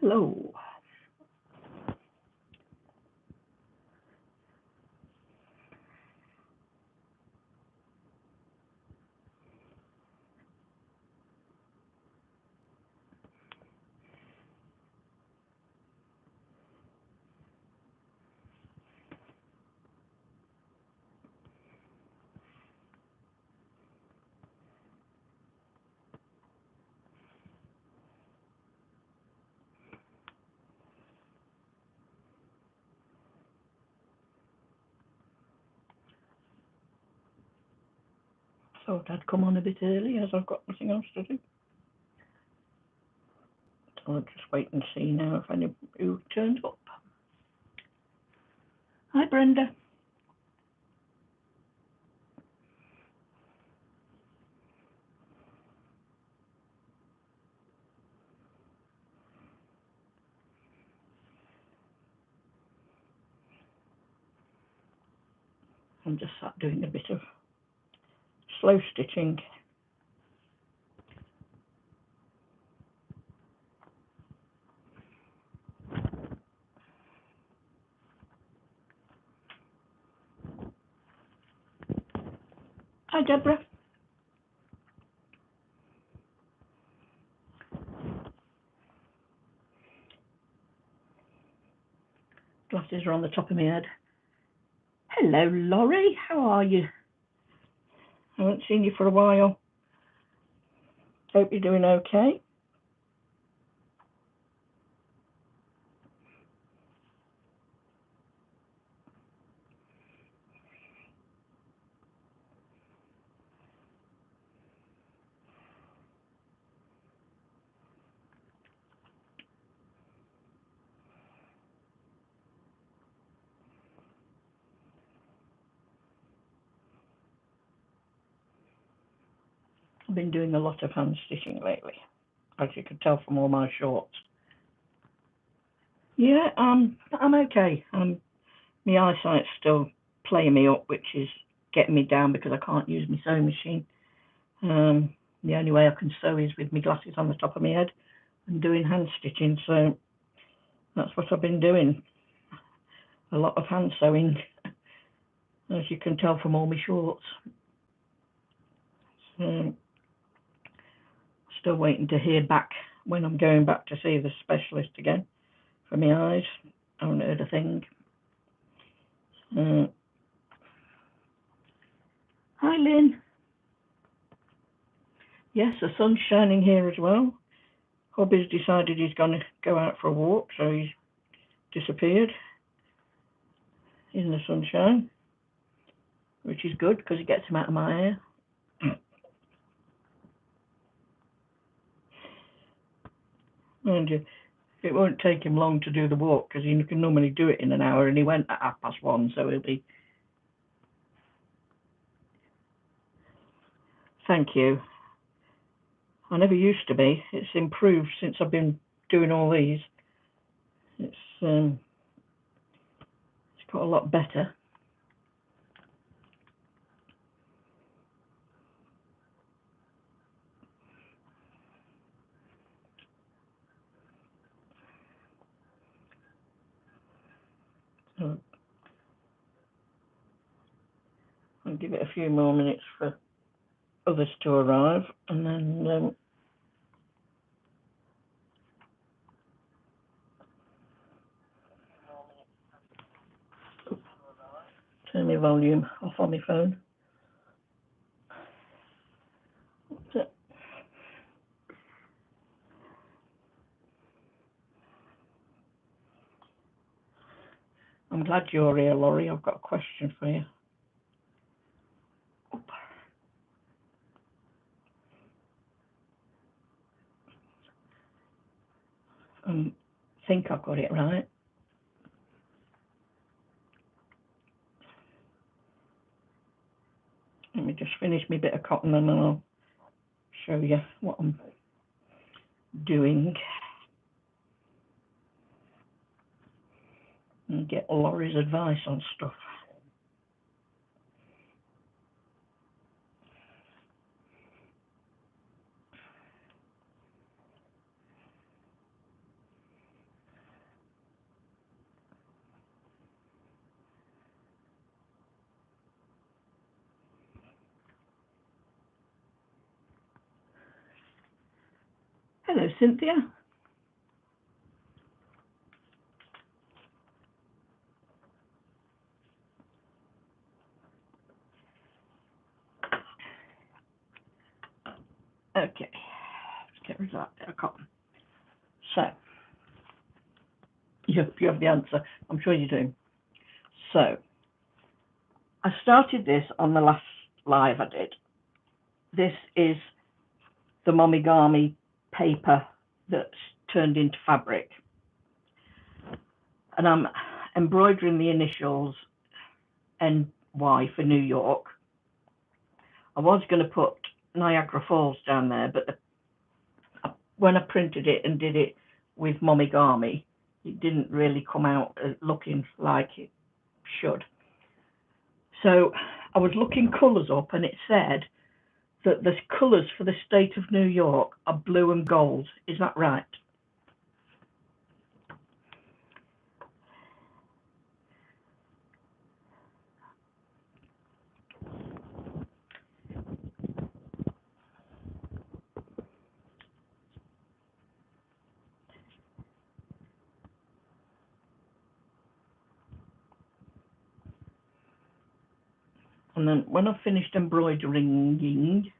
Hello. Thought I'd come on a bit early as I've got nothing else to do. So I'll just wait and see now if any who turns up. Hi, Brenda. I'm just sat doing a bit of slow stitching. Hi, Deborah. Glasses are on the top of my head. Hello, Laurie. How are you? I haven't seen you for a while. Hope you're doing okay. I've been doing a lot of hand stitching lately, as you can tell from all my shorts. Yeah, I'm okay. My eyesight's still playing me up, which is getting me down because I can't use my sewing machine. The only way I can sew is with my glasses on the top of my head and doing hand stitching, so that's what I've been doing. A lot of hand sewing, as you can tell from all my shorts. So, still waiting to hear back when I'm going back to see the specialist again for my eyes. I haven't heard a thing. Hi, Lynn. Yes, the sun's shining here as well. Hubby's decided he's going to go out for a walk, so he's disappeared in the sunshine, which is good because it gets him out of my hair. And it won't take him long to do the walk because he can normally do it in an hour, and he went at 1:30, so he'll be... Thank you. I never used to be. It's improved since I've been doing all these. It's got a lot better. So I'll give it a few more minutes for others to arrive, and then turn my volume off on my phone. I'm glad you're here, Laurie. I've got a question for you. I think I've got it right. Let me just finish my bit of cotton and then I'll show you what I'm doing and get Laurie's advice on stuff. Hello, Cynthia. Okay, let's get rid of that bit of cotton. So, you have the answer. I'm sure you do. So, I started this on the last live I did. This is the momigami paper that's turned into fabric. And I'm embroidering the initials NY for New York. I was going to put Niagara Falls down there, but when I printed it and did it with momigami, it didn't really come out looking like it should. So I was looking colours up, and it said that the colours for the state of New York are blue and gold. Is that right? And then when I've finished embroidering,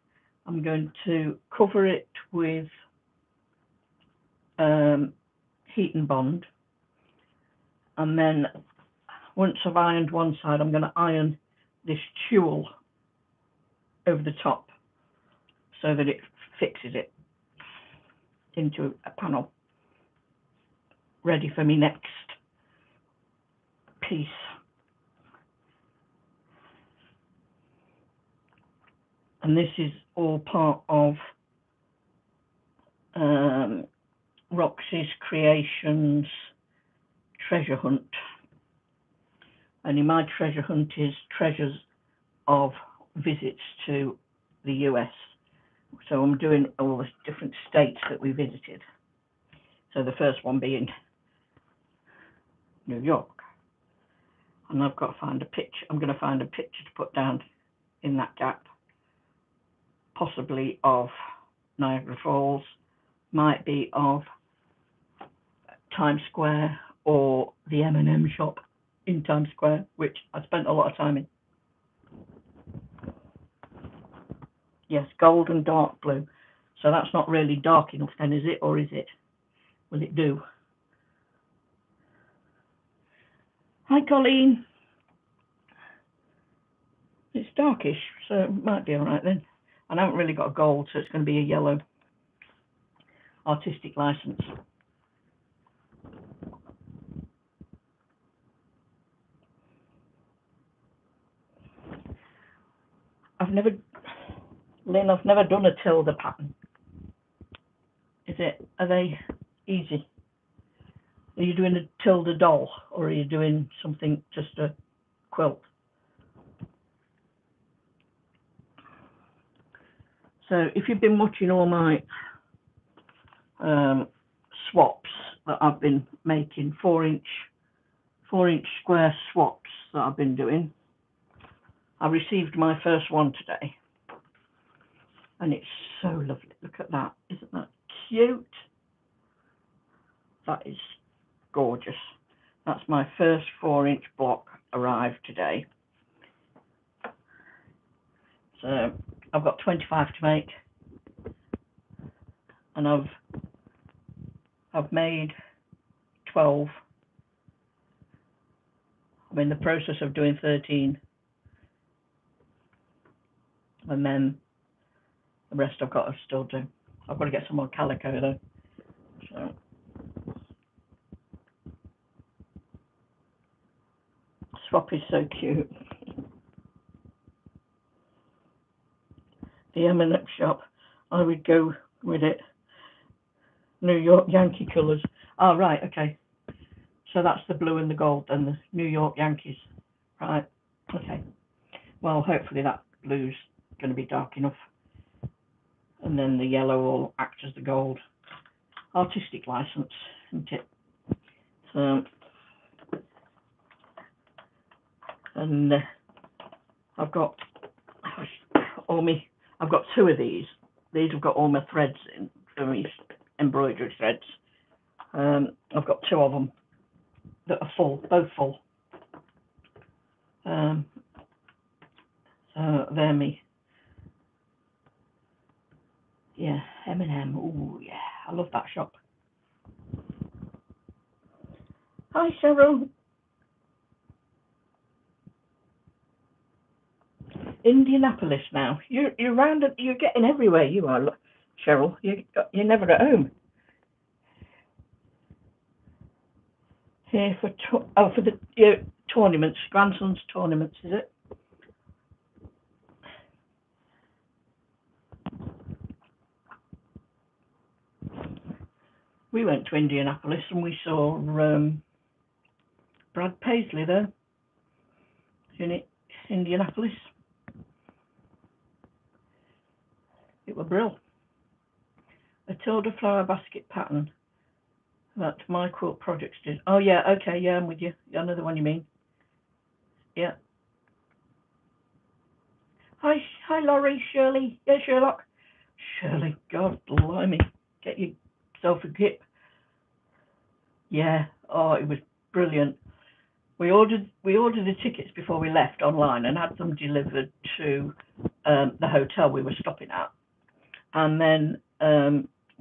I'm going to cover it with heat and bond. And then once I've ironed one side, I'm going to iron this tulle over the top so that it fixes it into a panel, ready for me next piece. And this is all part of Roxy's Creations treasure hunt. And in my treasure hunt is treasures of visits to the US. So I'm doing all the different states that we visited. So the first one being New York. And I've got to find a picture. I'm going to find a picture to put down in that gap, possibly of Niagara Falls, might be of Times Square or the M&M shop in Times Square, which I spent a lot of time in. Yes, gold and dark blue. So that's not really dark enough then, is it? Or is it? Will it do? Hi, Colleen. It's darkish, so it might be all right then. And I haven't really got a gold, so it's going to be a yellow artistic license. I've never done a tilde pattern. Are they easy? Are you doing a tilde doll, or are you doing something, just a quilt? So if you've been watching all my swaps that I've been making, 4-inch square swaps that I've been doing, I received my first one today, and it's so lovely. Look at that. Isn't that cute? That is gorgeous. That's my first 4-inch block arrived today. So I've got 25 to make, and I've made 12. I'm in the process of doing 13, and then the rest I've got to still do. I've got to get some more calico though. So swap is so cute. The M&M shop, I would go with it. New York Yankee colours. Oh, right, okay. So that's the blue and the gold and the New York Yankees. Right, okay. Well, hopefully that blue's going to be dark enough. And then the yellow will act as the gold. Artistic license, isn't it? So, and I've got I've got 2 of these. These have got all my threads in for me embroidery threads. I've got 2 of them that are full, both full. So they're me. Yeah, M&M. Oh yeah, I love that shop. Hi, Cheryl. Indianapolis now. You're around. You're getting everywhere. You are, Cheryl. You're never at home. Here for the tournaments, grandson's tournaments, is it? We went to Indianapolis and we saw Brad Paisley there in Indianapolis. It was brilliant. A Tilda flower basket pattern that my quilt projects did. Oh yeah, okay, yeah, I'm with you. I know the one you mean. Yeah. Hi, Laurie, Shirley. Yeah, Sherlock. Shirley, God blimey, get yourself a grip. Yeah. Oh, it was brilliant. We ordered the tickets before we left online and had them delivered to the hotel we were stopping at. And then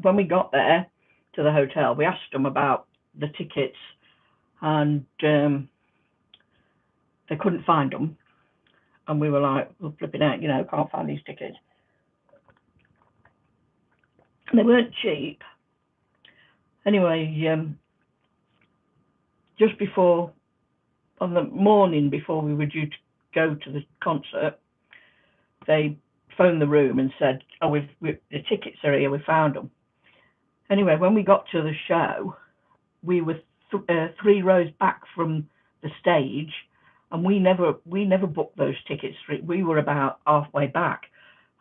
when we got there to the hotel, we asked them about the tickets, and they couldn't find them. And we were like, we're flipping out, can't find these tickets. And they weren't cheap. Anyway, just before, on the morning before we were due to go to the concert, they phoned the room and said, oh, the tickets are here, we found them. Anyway, when we got to the show, we were 3 rows back from the stage, and we never booked those tickets. We were about halfway back,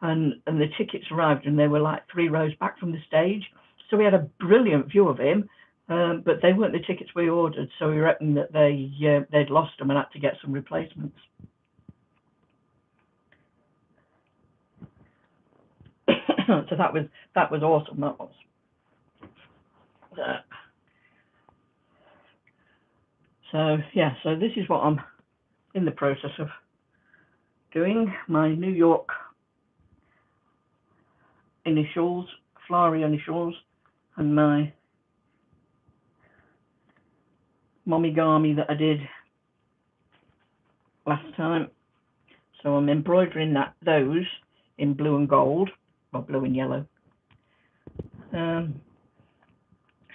and the tickets arrived, and they were like 3 rows back from the stage. So we had a brilliant view of him, but they weren't the tickets we ordered. So we reckoned that they'd lost them and had to get some replacements. So that was awesome. That was. So yeah, so this is what I'm in the process of doing. My New York initials, flowery initials, and my momigami that I did last time. So I'm embroidering those in blue and gold, or blue and yellow.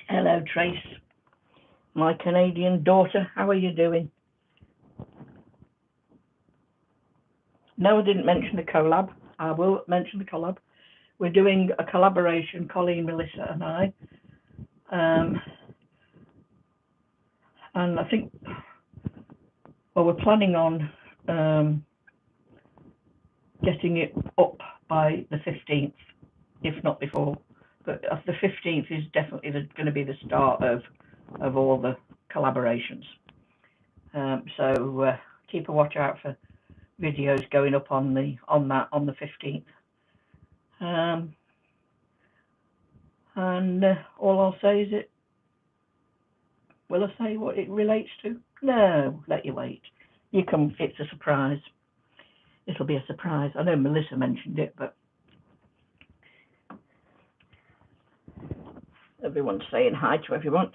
Hello, Trace, my Canadian daughter. How are you doing? No, I didn't mention the collab. I will mention the collab. We're doing a collaboration, Colleen, Melissa, and I. And I think, well, we're planning on getting it up by the 15th, if not before. But the 15th is definitely going to be the start of all the collaborations. So keep a watch out for videos going up on the 15th. And all I'll say is will I say what it relates to? No, let you wait. It's a surprise. It'll be a surprise. I know Melissa mentioned it, but everyone's saying hi to everyone.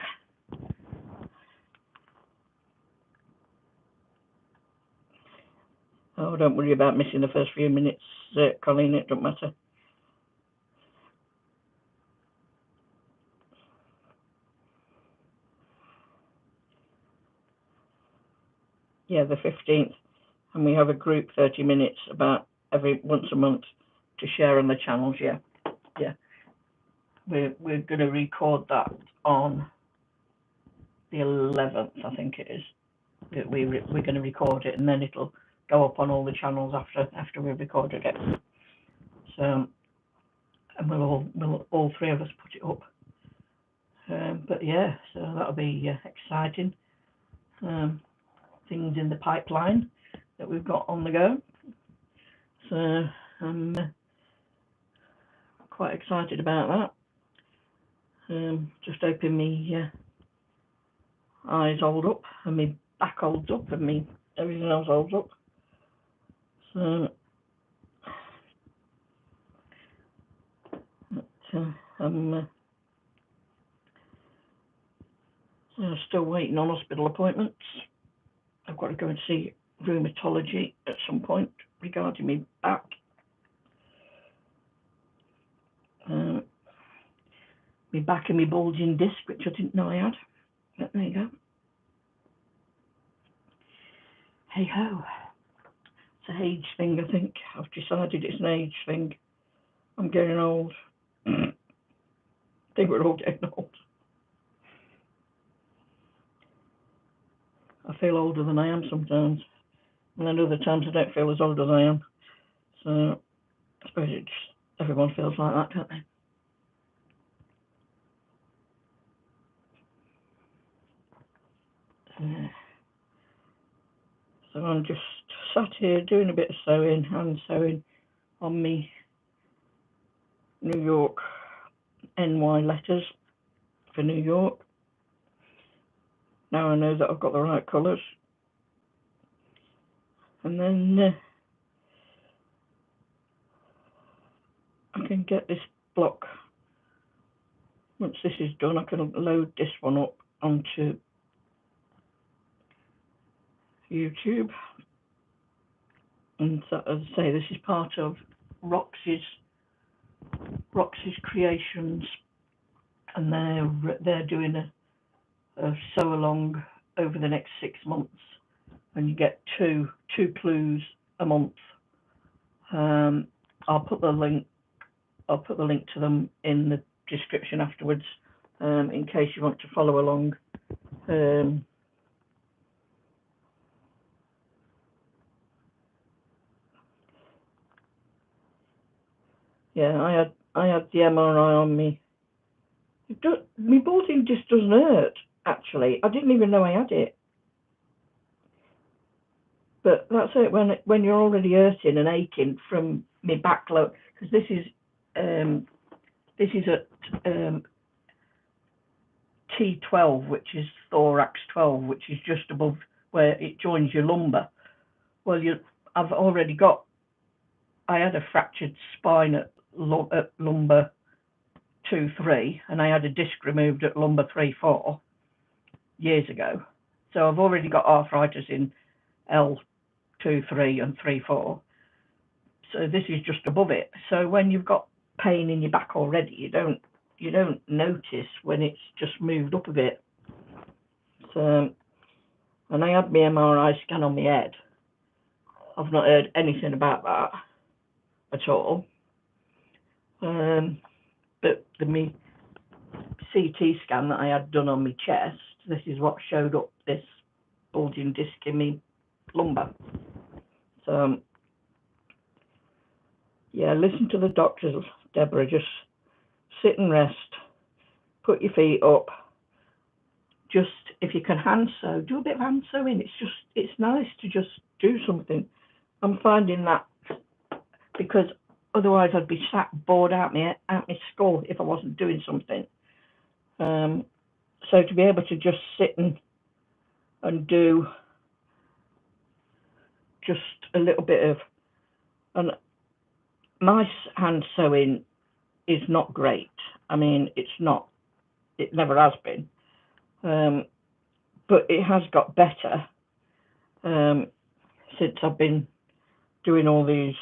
Oh, don't worry about missing the first few minutes, Colleen, it don't matter. Yeah, the 15th. And we have a group 30 minutes about once a month to share on the channels. Yeah. We're going to record that on the 11th, I think it is. We're going to record it, and then it'll go up on all the channels after we've recorded it. So, and we'll all 3 of us put it up. But yeah, so that'll be exciting. Things in the pipeline that we've got on the go. So I'm quite excited about that. Just hoping me eyes hold up and me back holds up and me everything else holds up. So I'm still waiting on hospital appointments. I've got to go and see rheumatology at some point regarding me back. Me back and me bulging disc, which I didn't know I had. But there you go. Hey ho. It's an age thing, I think. I've decided it's an age thing. I'm getting old. I think we're all getting old. I feel older than I am sometimes. And then other times I don't feel as old as I am. So I suppose everyone feels like that, don't they? So I'm just sat here doing a bit of sewing, hand sewing on me New York NY letters for New York. Now I know that I've got the right colours. And then I can get this block. Once this is done, I can load this one up onto YouTube. And so, as I say, this is part of Roxy's Creations, and they're doing a sew along over the next 6 months, and you get two clues a month. I'll put the link to them in the description afterwards, in case you want to follow along. Yeah, I had the MRI on me. My bulging just doesn't hurt, actually. I didn't even know I had it. But that's it, when you're already hurting and aching from my back low, because this is at T12, which is thorax 12, which is just above where it joins your lumbar. Well, I had a fractured spine at lumbar 2-3, and I had a disc removed at lumbar 3-4 years ago. So I've already got arthritis in L2-3 and 3-4. So this is just above it. So when you've got pain in your back already, you don't notice when it's just moved up a bit. So, and I had my MRI scan on my head. I've not heard anything about that at all. But my CT scan that I had done on my chest, this is what showed up this bulging disc in my lumbar. So yeah, listen to the doctors, Deborah. Just sit and rest. Put your feet up. Just, if you can hand sew, do a bit of hand sewing. It's nice to just do something. I'm finding that, because otherwise I'd be sat bored out my skull if I wasn't doing something. So to be able to just sit and do just a little bit of, and my hand sewing is not great. I mean, it's not. It never has been. But it has got better since I've been doing all this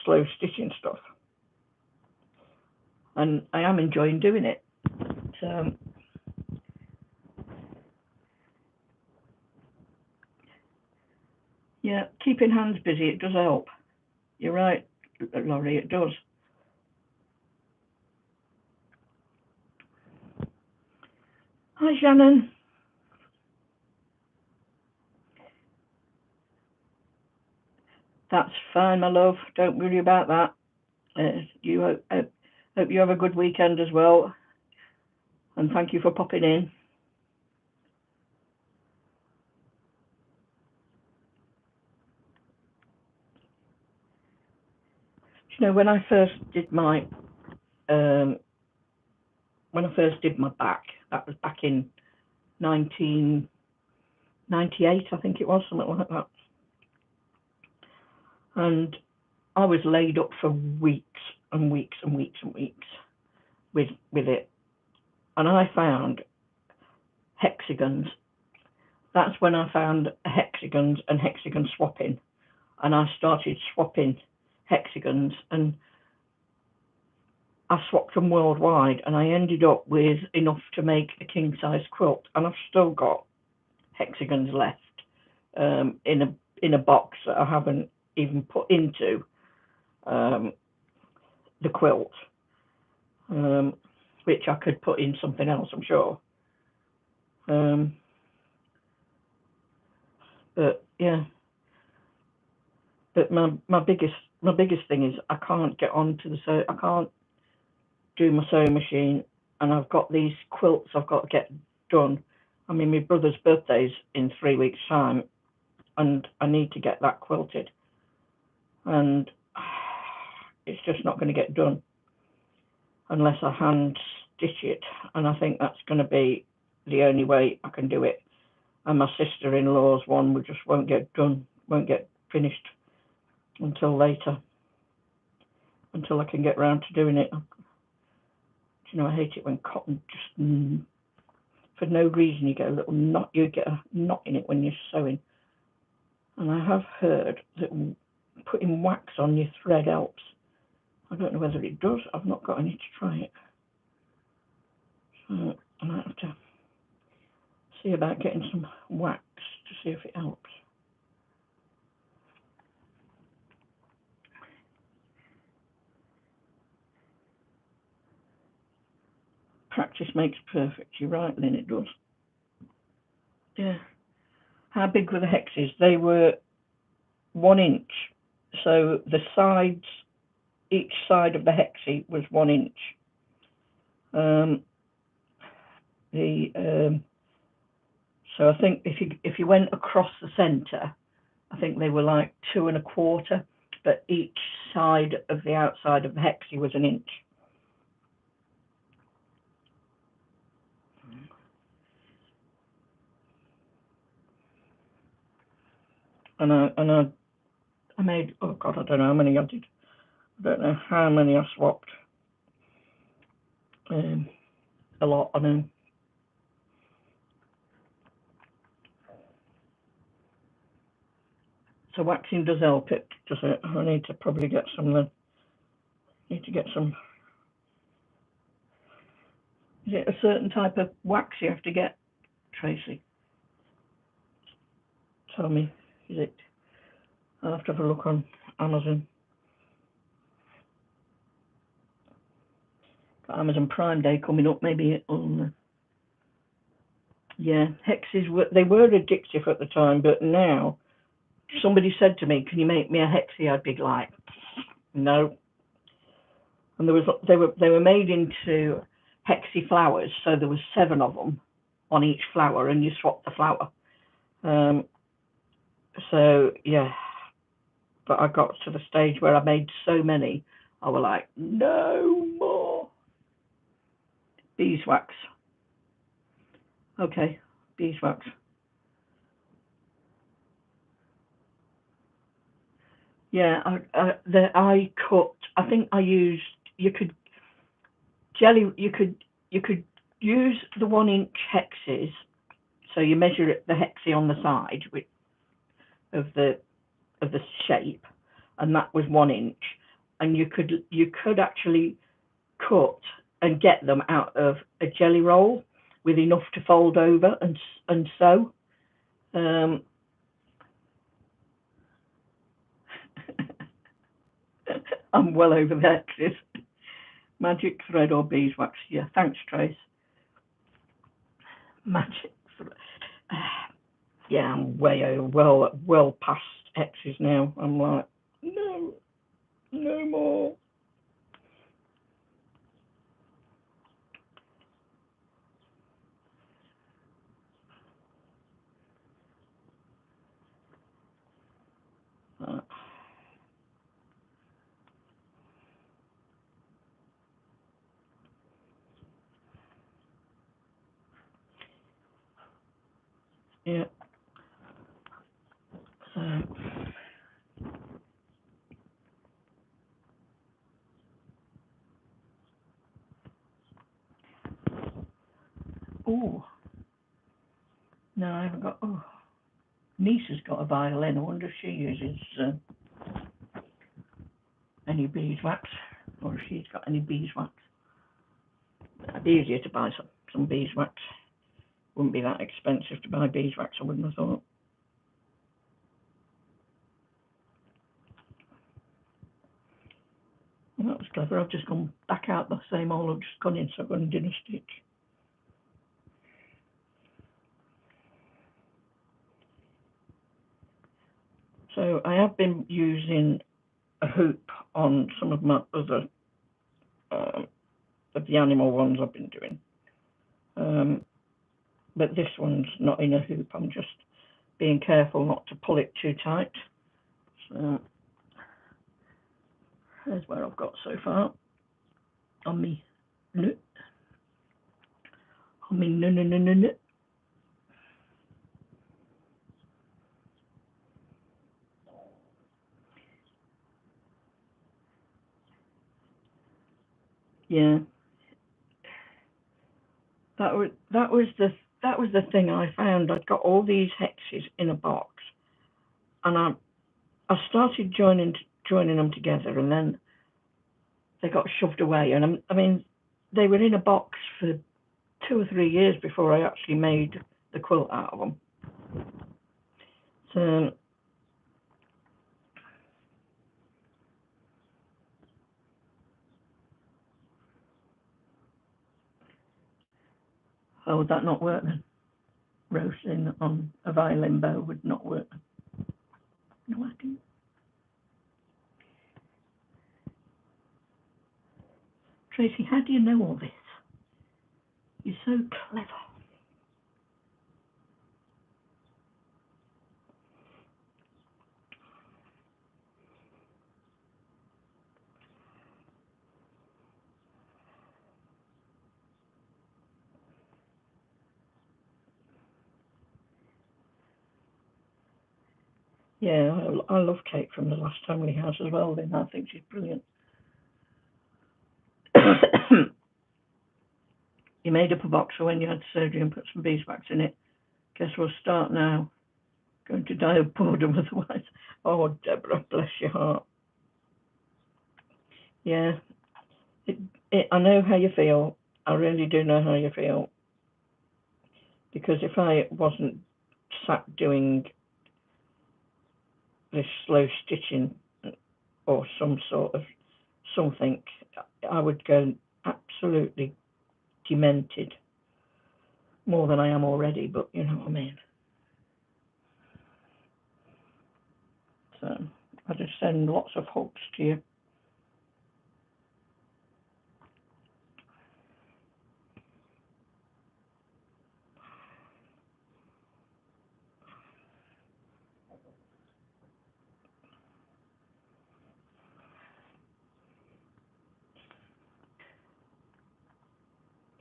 slow stitching stuff, and I am enjoying doing it. So yeah, keeping hands busy, it does help. You're right, Laurie, it does. Hi, Shannon. That's fine, my love. Don't worry about that. Hope you have a good weekend as well. And thank you for popping in. You know, when I first did my when I first did my back, that was back in 1998, I think it was, something like that. And I was laid up for weeks and weeks and weeks and weeks with it. And I found hexagons. That's when I found hexagons and hexagon swapping. And I started swapping hexagons, and I swapped them worldwide, and I ended up with enough to make a king-size quilt. And I've still got hexagons left in a box that I haven't even put into the quilt, which I could put in something else, I'm sure. But yeah, but my biggest thing is I can't get onto I can't do my sewing machine, and I've got these quilts I've got to get done. I mean, my brother's birthday's in 3 weeks' time, and I need to get that quilted, and it's just not going to get done unless I hand stitch it, and I think that's going to be the only way I can do it. And my sister-in-law's one just won't get done, won't get finished until later, until I can get round to doing it. You know, I hate it when cotton just, for no reason, you get a knot in it when you're sewing. And I have heard that putting wax on your thread helps. I don't know whether it does. I've not got any to try it. So I might have to see about getting some wax to see if it helps. Practice makes perfect. You're right, Lynn, it does. Yeah. How big were the hexes? They were 1 inch. So the sides, each side of the hexie was 1 inch. So I think if you went across the centre, I think they were like 2 1/4, but each side of the outside of the hexie was 1 inch. And I made, oh God, I don't know how many I did. I don't know how many I swapped. A lot, I know. So waxing does help it, does it? I need to probably get some then. Need to get some. Is it a certain type of wax you have to get, Tracy? Tell me, is it? I'll have to have a look on Amazon. Got Amazon Prime Day coming up, maybe on. Yeah, hexes were addictive at the time, but now somebody said to me, "Can you make me a hexie?" I'd be like, "No." And they were made into hexie flowers, so there was 7 of them on each flower, and you swap the flower. So yeah, but I got to the stage where I made so many, I was like, no more. Beeswax. Okay, beeswax. Yeah, I cut. I think I used. You could use the 1 inch hexes. So you measure the hexie on the side of the shape, and that was 1 inch. And you could actually cut and get them out of a jelly roll with enough to fold over and sew. I'm well over the hexes. Magic thread or beeswax? Yeah, thanks, Trace. Magic thread. Yeah, I'm way over, well past hexes now. I'm like, no more. Yeah. So. Oh. No, I haven't got. Oh. Niece has got a violin. I wonder if she uses any beeswax, or if she's got any beeswax. It'd be easier to buy some beeswax. Wouldn't be that expensive to buy beeswax, I wouldn't have thought. Well, that was clever. I've just gone back out the same hole I've just gone in, so I've gone and did a stitch. So I have been using a hoop on some of my other of the animal ones I've been doing. But this one's not in a hoop. I'm just being careful not to pull it too tight. So there's where I've got so far on me nut. On me nut. Yeah. That was the thing I found. I'd got all these hexes in a box, and I started joining them together, and then they got shoved away. And I mean, they were in a box for 2 or 3 years before I actually made the quilt out of them. So how would that not work then? Roasting on a violin bow would not work. No, I didn't. Tracy, how do you know all this? You're so clever. Yeah, I love Kate from the last family house as well. Then I think she's brilliant. You made up a box for when you had surgery and put some beeswax in it. Guess we'll start now. Going to die of boredom otherwise. Oh, Deborah, bless your heart. Yeah, I know how you feel. I really do know how you feel. Because if I wasn't sat doing this slow stitching or some sort of something, I would go absolutely demented, more than I am already, but you know what I mean. So I just send lots of hugs to you.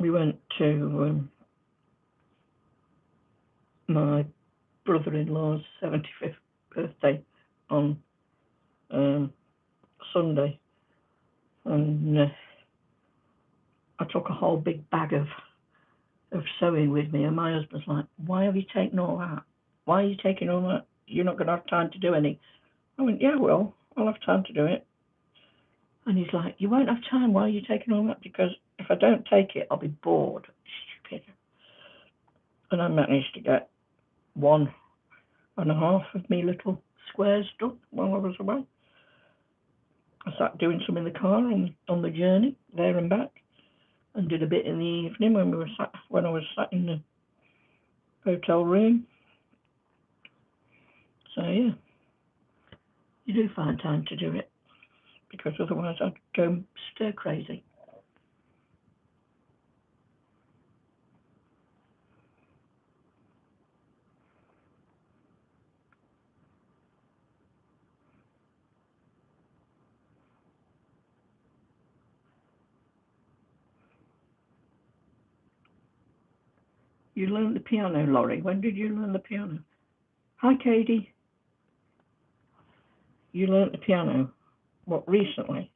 We went to my brother-in-law's 75th birthday on Sunday, and I took a whole big bag of sewing with me, and my husband's like, why have you taken all that? Why are you taking all that? You're not going to have time to do any. I went, yeah, well, I'll have time to do it. And he's like, you won't have time. Why are you taking all that? Because if I don't take it, I'll be bored. Stupid. And I managed to get 1.5 of me little squares done while I was away. I sat doing some in the car on the journey there and back, and did a bit in the evening when I was sat in the hotel room. So yeah, you do find time to do it, because otherwise I'd go stir crazy. You learned the piano, Laurie. When did you learn the piano? Hi, Katie. You learnt the piano. What, recently?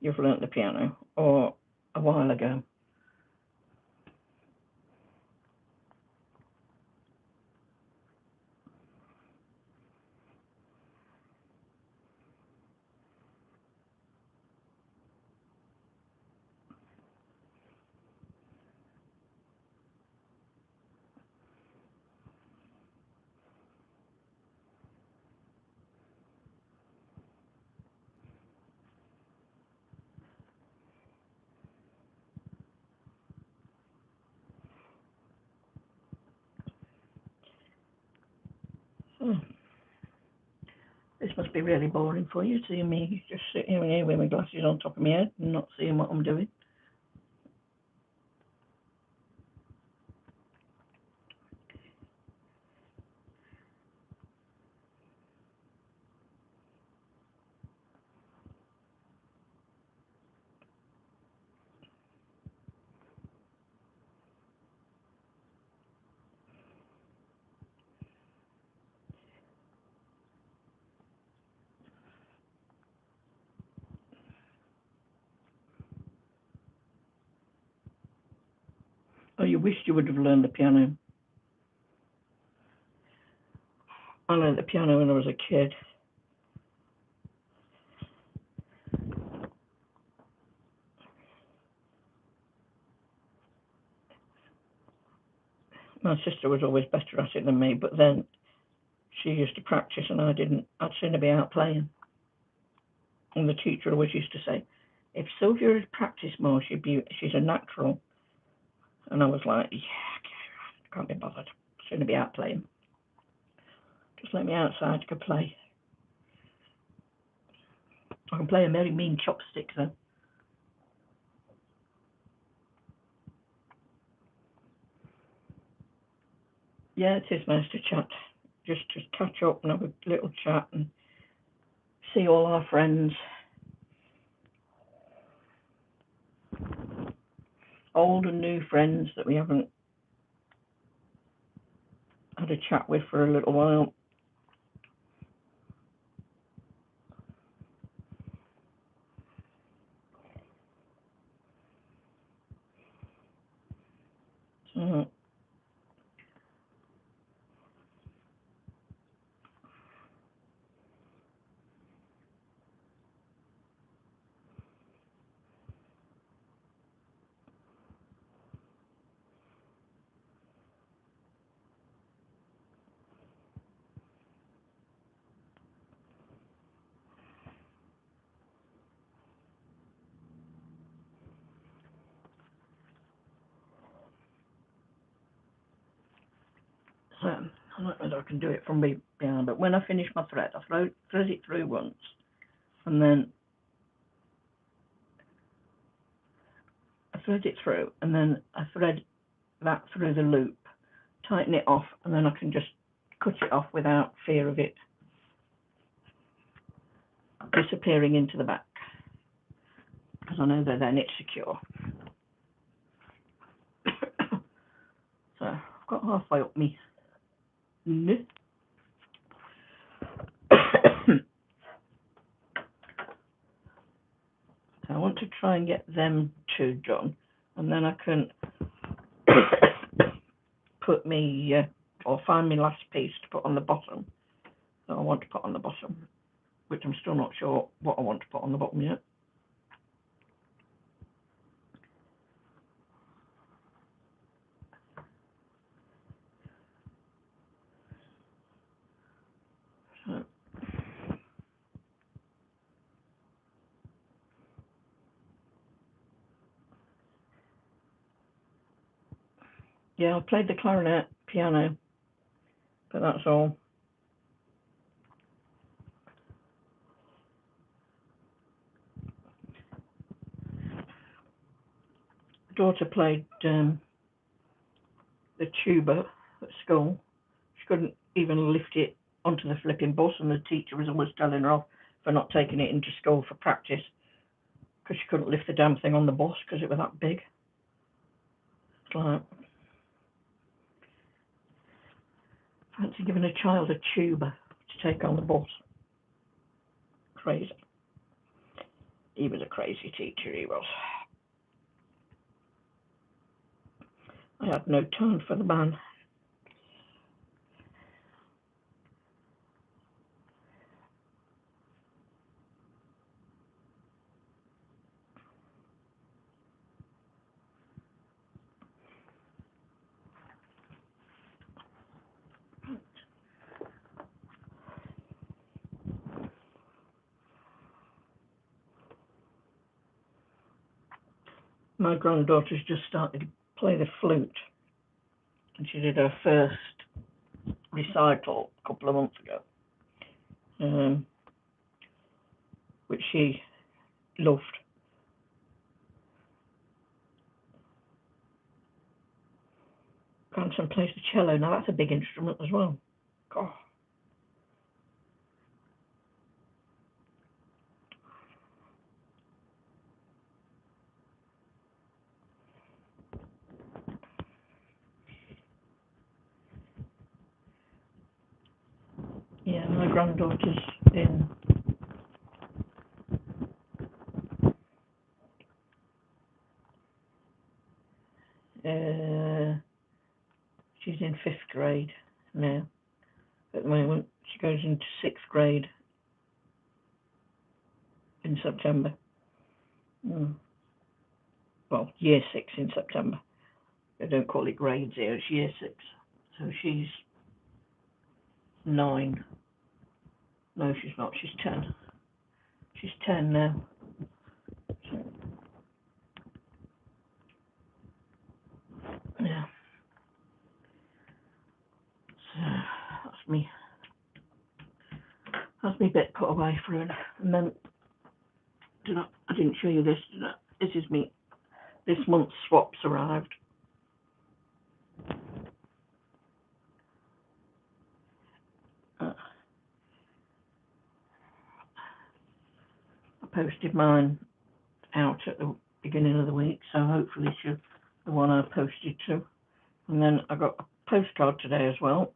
You've learnt the piano, or a while ago? Oh. This must be really boring for you, seeing me just sitting here with my glasses on top of my head and not seeing what I'm doing. Oh, you wished you would have learned the piano. I learned the piano when I was a kid. My sister was always better at it than me, but then she used to practice and I didn't. I'd sooner be out playing. And the teacher always used to say, if Sylvia had practiced more, she's a natural. And I was like, yeah, I can't be bothered. Sooner be out playing. Just let me outside to play. I can play a very mean chopstick though. Yeah, it is nice to chat. Just to catch up and have a little chat and see all our friends. Old and new friends that we haven't had a chat with for a little while. So, I don't know whether I can do it from behind, but when I finish my thread, I thread it through once, and then I thread it through, and then I thread that through the loop, tighten it off, and then I can just cut it off without fear of it disappearing into the back, because I know that then it's secure. So I've got halfway up me. So I want to try and get them two done, and then I can put me or find my last piece to put on the bottom that I want to put on the bottom, which I'm still not sure what I want to put on the bottom yet. So, yeah, I played the clarinet, piano, but that's all. Daughter played the tuba at school. She couldn't even lift it onto the flipping bus, and the teacher was always telling her off for not taking it into school for practice because she couldn't lift the damn thing on the bus because it was that big. It's like, Fancy giving a child a tuber to take on the bus. Crazy. He was a crazy teacher, he was. I had no time for the man. My granddaughter's just started to play the flute, and she did her first recital a couple of months ago, which she loved. Grandson plays the cello. Now that's a big instrument as well. God. Yeah, my granddaughter's in she's in 5th grade now. At the moment, she goes into 6th grade in September. Well, year 6 in September. They don't call it grades here, it's year 6. So she's 9. No, she's not, she's 10. She's 10 now. So, yeah. So, that's me bit put away for her. And then, I didn't show you this, did I? This is me. This month's swaps arrived. I posted mine out at the beginning of the week, so hopefully she'll the one I posted to. And then I got a postcard today as well,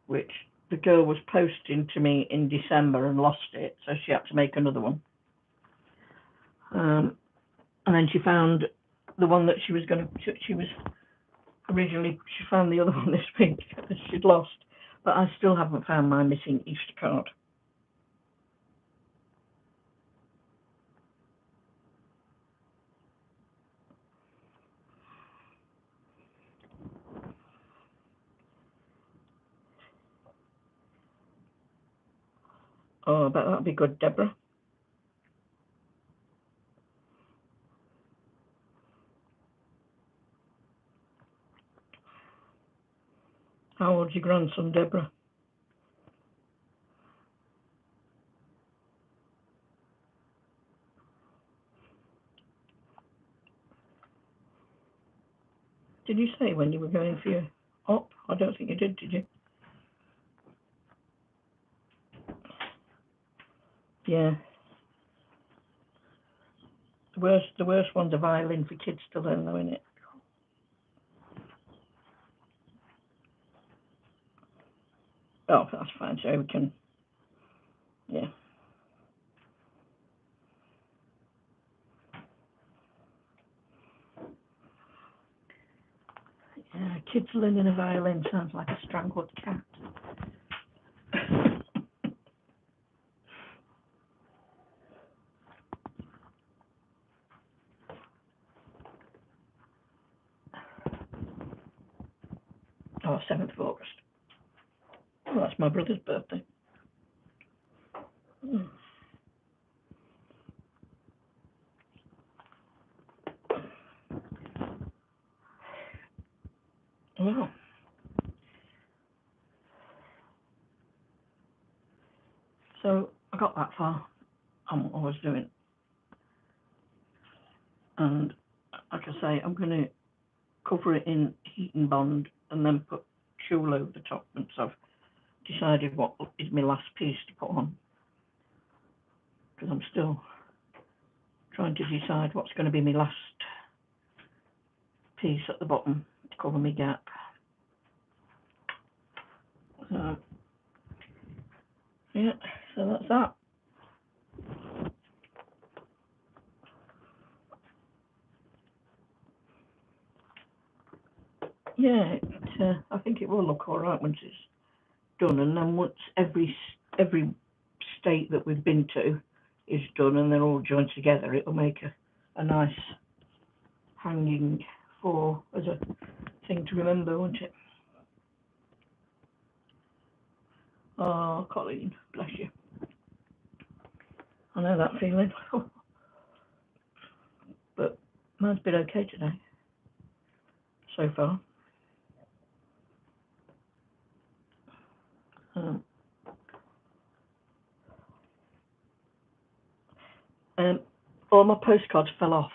which the girl was posting to me in December and lost it, so she had to make another one. And then she found the one that she was she found the other one this week that she'd lost, but I still haven't found my missing Easter card. Oh, I bet that'd be good, Deborah. How old's your grandson, Deborah? Did you say when you were going for your op? I don't think you did you? Yeah. The worst one's a violin for kids to learn, though, isn't it? Oh, that's fine. So we can, yeah. Yeah, kids learning a violin sounds like a strangled cat. Oh, 7th of August. Oh, that's my brother's birthday. Wow. So I got that far on what I was doing. And like I say, I'm going to cover it in heat and bond and then put tulle over the top once I've decided what is my last piece to put on. Because I'm still trying to decide what's going to be my last piece at the bottom to cover my gap. So, yeah, so that's that. Yeah, I think it will look all right once it's done, and then once every state that we've been to is done and they're all joined together, it'll make a nice hanging as a thing to remember, won't it? Oh, Colleen, bless you. I know that feeling. But mine's been okay today, so far. All my postcards fell off,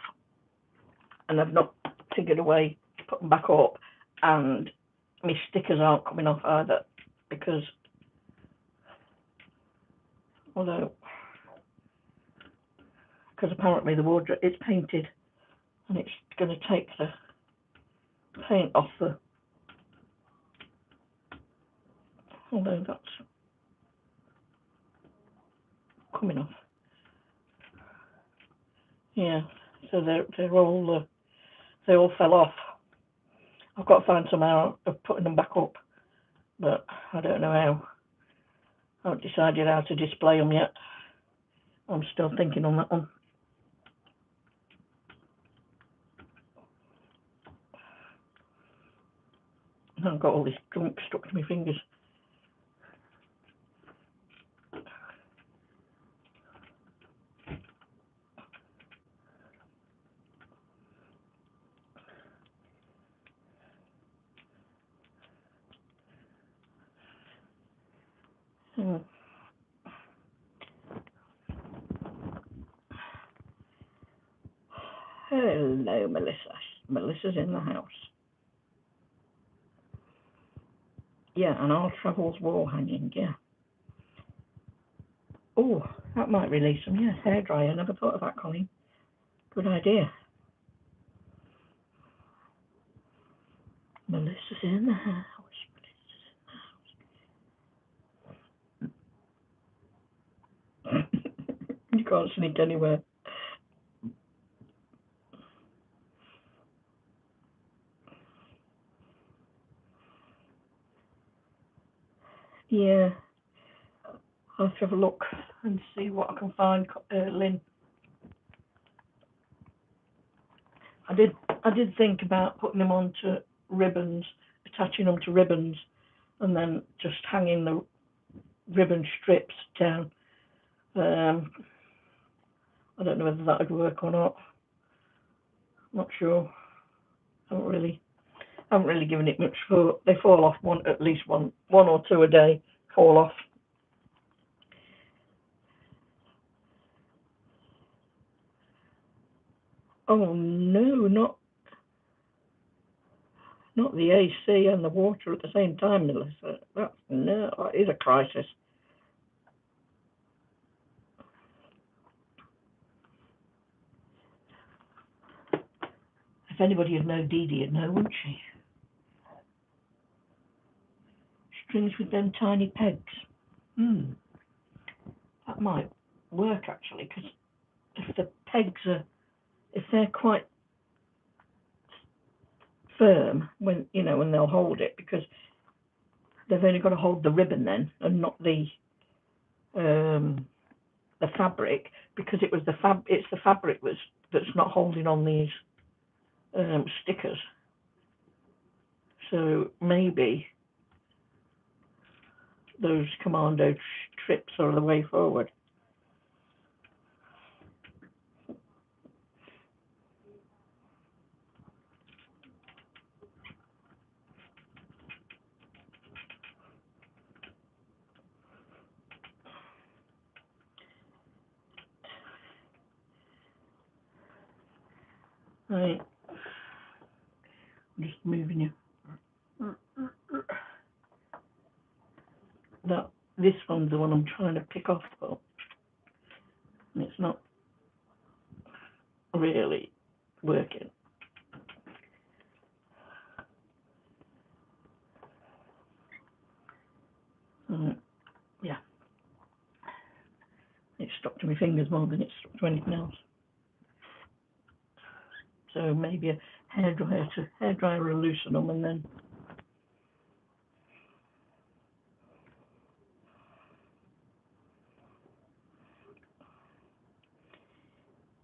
and I've not figured a way to put them back up, and my stickers aren't coming off either, because apparently the wardrobe, it's painted, and it's going to take the paint off although that's coming off. Yeah, so they all fell off. I've got to find some out of putting them back up, but I don't know how. I haven't decided how to display them yet. I'm still thinking on that one. I've got all this gunk stuck to my fingers. Hello, Melissa. Melissa's in the house. Yeah, and Our Travels wall hanging, yeah. Oh, that might release them, yeah. Hairdryer, never thought of that, Colleen. Good idea. Melissa's in the house. You can't sneak anywhere. Yeah, I'll have to have a look and see what I can find, Lynn. I did think about putting them onto ribbons, attaching them to ribbons, and then just hanging the ribbon strips down. I don't know whether that would work or not. Not sure. I haven't really given it much thought. They fall off at least one or two a day fall off. Oh no, not the AC and the water at the same time, Melissa. That is a crisis. If anybody would know Dee Dee would know, wouldn't she? Strings with them tiny pegs. That might work actually, because if the pegs if they're quite firm when they'll hold it, because they've only got to hold the ribbon then and not the fabric, because it's the fabric that's not holding on these stickers. So maybe those commando trips are the way forward. Right. I'm just moving you. This one's the one I'm trying to pick off, but it's not really working. it's stuck to my fingers more than it's stuck to anything else. So maybe a hairdryer will loosen them, and then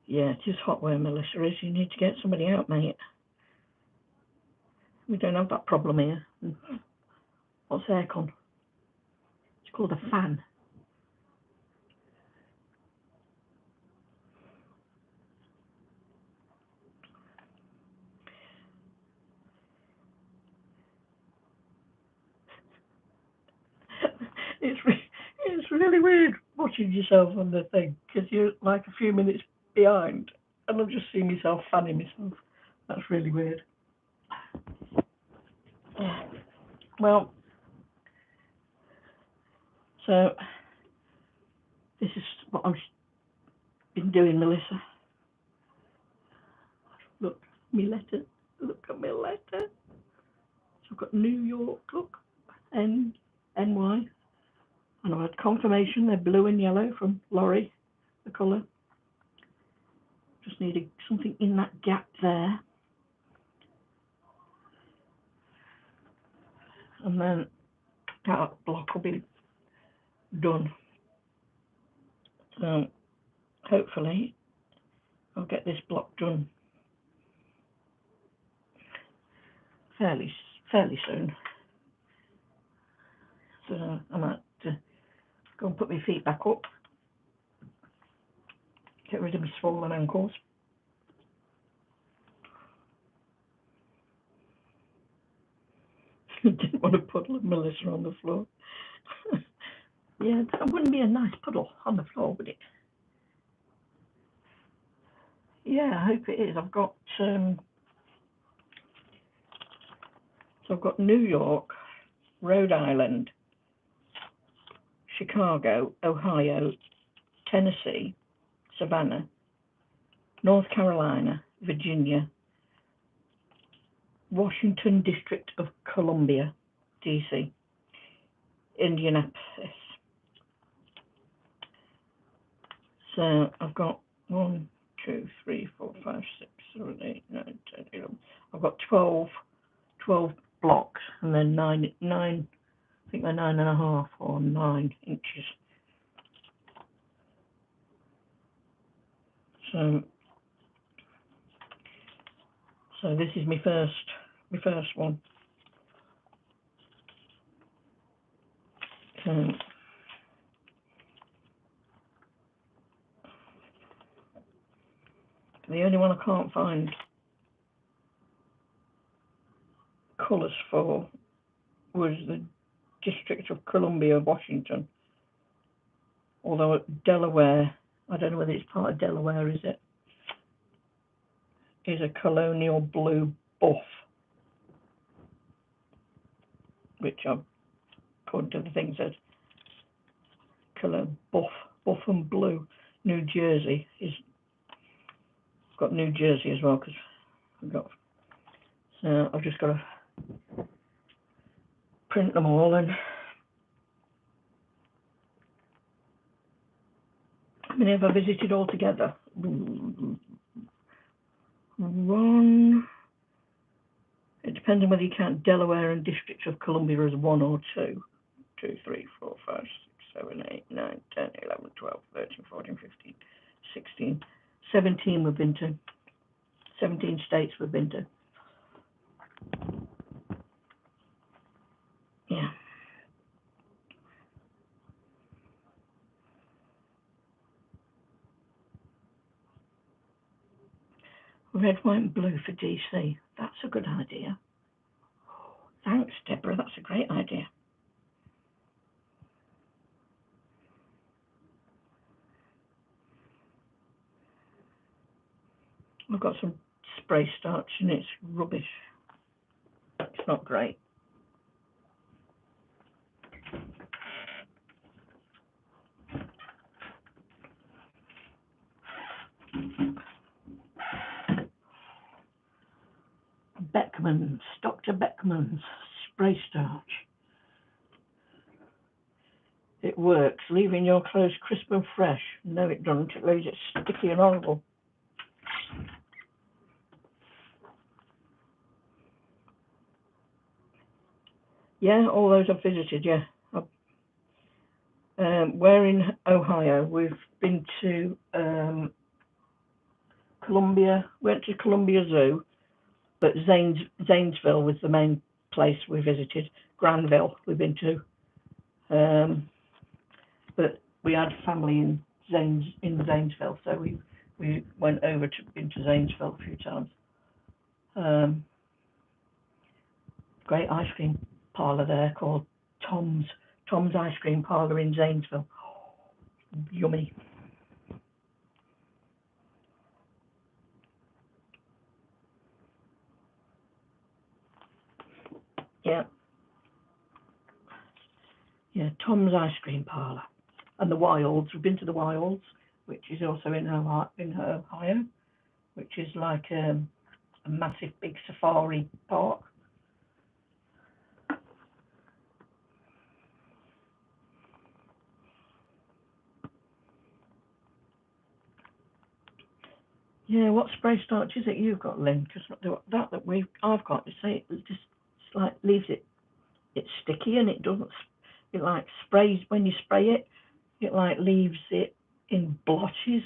yeah, it is hot where Melissa is. You need to get somebody out, mate. We don't have that problem here. What's aircon? It's called a fan. It's really weird watching yourself on the thing, because you're like a few minutes behind, and I'm just seeing myself fanning myself. That's really weird. Yeah. Well, so this is what I've been doing, Melissa. Look, me letter. Look at my letter. So I've got New York, look, NY. And I've had confirmation they're blue and yellow from Laurie, the colour. Just needed something in that gap there. And then that block will be done. So hopefully I'll get this block done fairly soon. So I might go and put my feet back up, get rid of my swollen ankles. I didn't want a puddle of Melissa on the floor. Yeah, that wouldn't be a nice puddle on the floor, would it? Yeah, I hope it is. I've got so I've got New York, Rhode Island, Chicago, Ohio, Tennessee, Savannah, North Carolina, Virginia, Washington District of Columbia, DC, Indianapolis. So I've got 1, 2, 3, 4, 5, 6, 7, 8, 9, 10, 11. I've got 12 blocks, and then 9, I think they're 9.5 or 9 inches. So this is my first one. The only one I can't find colours for was the District of Columbia, Washington. Although Delaware, I don't know whether it's part of Delaware, is it? Is a colonial blue buff, which I've according to the thing says colour buff and blue. New Jersey is got New Jersey as well, because I've got. So I've just got to print them all, and how many have I visited altogether? One. It depends on whether you count Delaware and District of Columbia as 1 or 2. 2, 3, 4, 5, 6, 7, 8, 9, 10, 11, 12, 13, 14, 15, 16, 17 we've been to. 17 states we've been to. Yeah. Red, white, and blue for DC. That's a good idea. Thanks, Deborah. That's a great idea. I've got some spray starch and it's rubbish. It's not great. Beckman's, Dr. Beckman's spray starch. It works, leaving your clothes crisp and fresh. No, it doesn't. It leaves it sticky and horrible. Yeah, all those I've visited, yeah. We're in Ohio. We've been to Columbia, went to Columbia Zoo, but Zanesville was the main place we visited. Granville we've been to. But we had family in Zanesville, so we went over into Zanesville a few times. Great ice cream parlour there called Tom's Ice Cream Parlour in Zanesville. Yummy. Yeah. Yeah, Tom's Ice Cream Parlour. And the Wilds. We've been to the Wilds, which is also in Ohio, which is like a massive big safari park. Yeah, what spray starch is it you've got, Lynn? Because I've got to say it just like leaves it's sticky and it doesn't. It like sprays when you spray it. It like leaves it in blotches.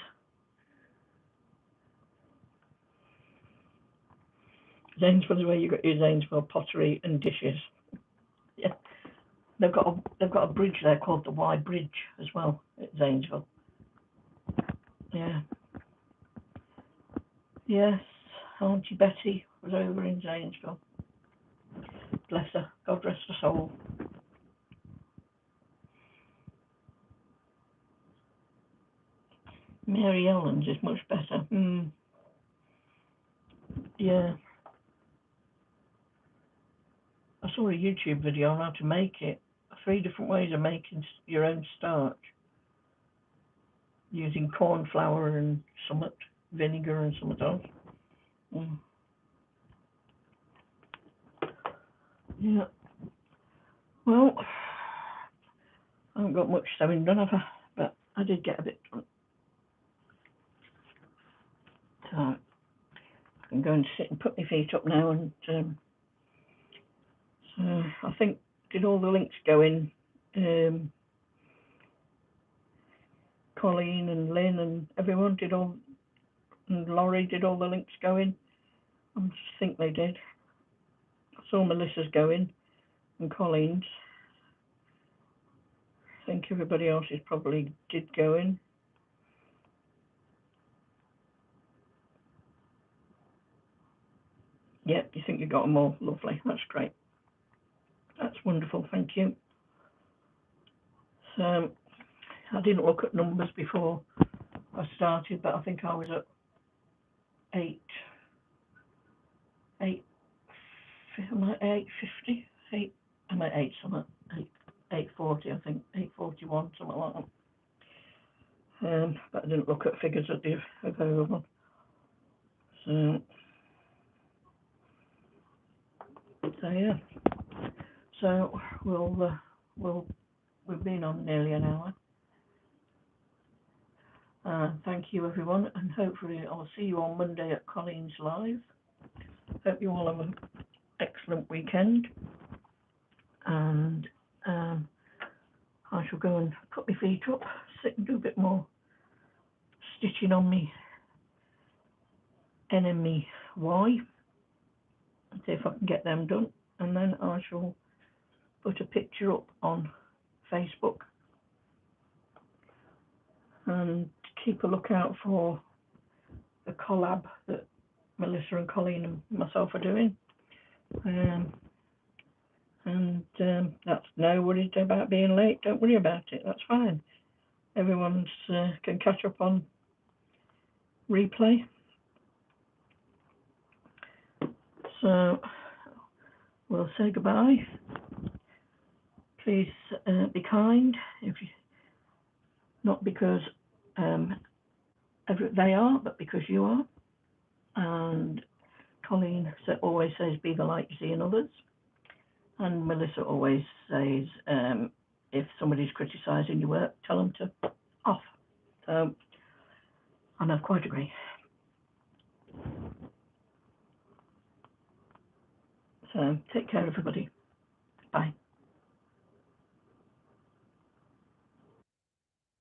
Zanesville is where you got your Zanesville pottery and dishes. Yeah, they've got a bridge there called the Y Bridge as well at Zanesville. Yeah. Yes, Auntie Betty was over in Zanesville. Bless her. God rest her soul. Mary Ellen's is much better. Yeah. I saw a YouTube video on how to make it. 3 different ways of making your own starch. Using corn flour and some vinegar and some else. Yeah. Well, I haven't got much sewing done, have I? But I did get a bit done. So I can go and sit and put my feet up now. And so I think did all the links go in? Colleen and Lynn and everyone did all, and Laurie did all the links go in. I think they did. I saw Melissa's go in and Colleen's. I think everybody else's probably did go in. Yep, you think you got them all. Lovely. That's great. That's wonderful. Thank you. So I didn't look at numbers before I started, but I think I was at 8. Am I 850? I'm at 8 something. 840, I think. 841, something like that. But I didn't look at figures at the available. So yeah. So we've been on nearly an hour. Thank you, everyone, and hopefully I'll see you on Monday at Colleen's Live. Hope you all have an excellent weekend, and I shall go and put my feet up, sit and do a bit more stitching on me N and me Y, and see if I can get them done, and then I shall put a picture up on Facebook and keep a lookout for the collab that Melissa and Colleen and myself are doing. That's no worries about being late. Don't worry about it. That's fine. Everyone's can catch up on replay. So we'll say goodbye. Please be kind. If you, not because they are, but because you are. And Colleen always says, "Be the light you see in others." And Melissa always says, if somebody's criticising your work, tell them to off. So, and I quite agree. So, take care, everybody. Bye.